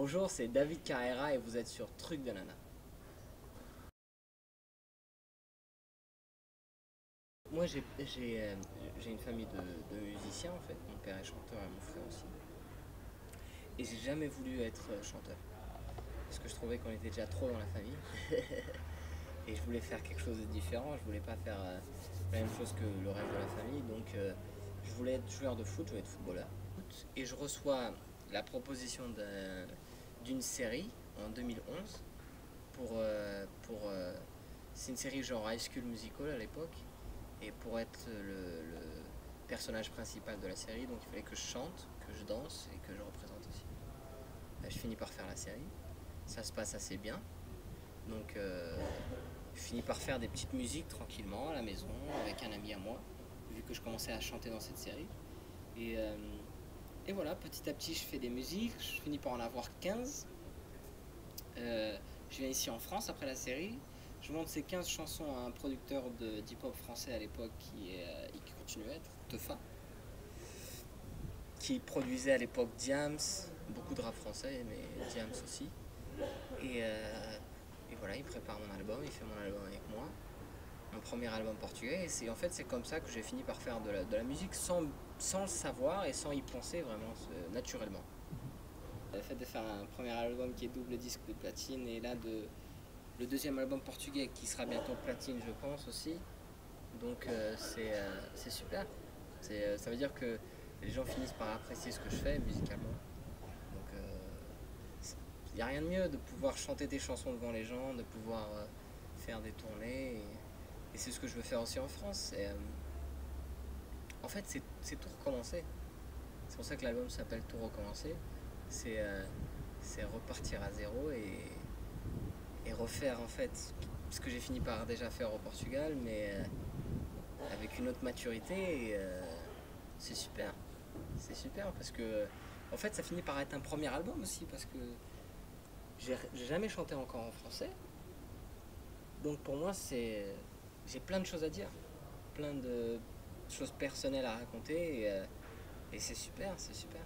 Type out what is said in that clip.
Bonjour, c'est David Carrera et vous êtes sur Truc de Nana. Moi, j'ai une famille de musiciens en fait. Mon père est chanteur et mon frère aussi. Et j'ai jamais voulu être chanteur. Parce que je trouvais qu'on était déjà trop dans la famille. Et je voulais faire quelque chose de différent. Je voulais pas faire la même chose que le reste de la famille. Donc, je voulais être joueur de foot, je voulais être footballeur. Et je reçois la proposition d'une série en 2011 pour c'est une série genre High School Musical à l'époque. Et pour être le personnage principal de la série, donc il fallait que je chante, que je danse et que je représente aussi. Je finis par faire la série. Ça se passe assez bien. Donc je finis par faire des petites musiques tranquillement à la maison avec un ami à moi, vu que je commençais à chanter dans cette série. Et, euh, et voilà, petit à petit je fais des musiques, je finis par en avoir 15. Je viens ici en France après la série. Je montre ces 15 chansons à un producteur de hip-hop français à l'époque et qui continue à être, Tefa, qui produisait à l'époque Diams, beaucoup de rap français, mais Diams aussi. Et, euh, et voilà, il prépare mon album, il fait mon album avec moi, mon premier album portugais. Et c'est comme ça que j'ai fini par faire de la musique sans le savoir et sans y penser vraiment naturellement. Le fait de faire un premier album qui est double disque de platine et là le deuxième album portugais qui sera bientôt platine je pense aussi. Donc c'est super. Ça veut dire que les gens finissent par apprécier ce que je fais musicalement. Donc il n'y a rien de mieux de pouvoir chanter des chansons devant les gens, de pouvoir faire des tournées. Et c'est ce que je veux faire aussi en France. En fait c'est tout recommencer. C'est pour ça que l'album s'appelle Tout recommencer. C'est repartir à zéro et refaire en fait ce que j'ai fini par déjà faire au Portugal, mais avec une autre maturité. Et c'est super. C'est super parce que en fait ça finit par être un premier album aussi parce que j'ai jamais chanté encore en français. Donc pour moi j'ai plein de choses à dire, plein de choses personnelles à raconter et c'est super, c'est super.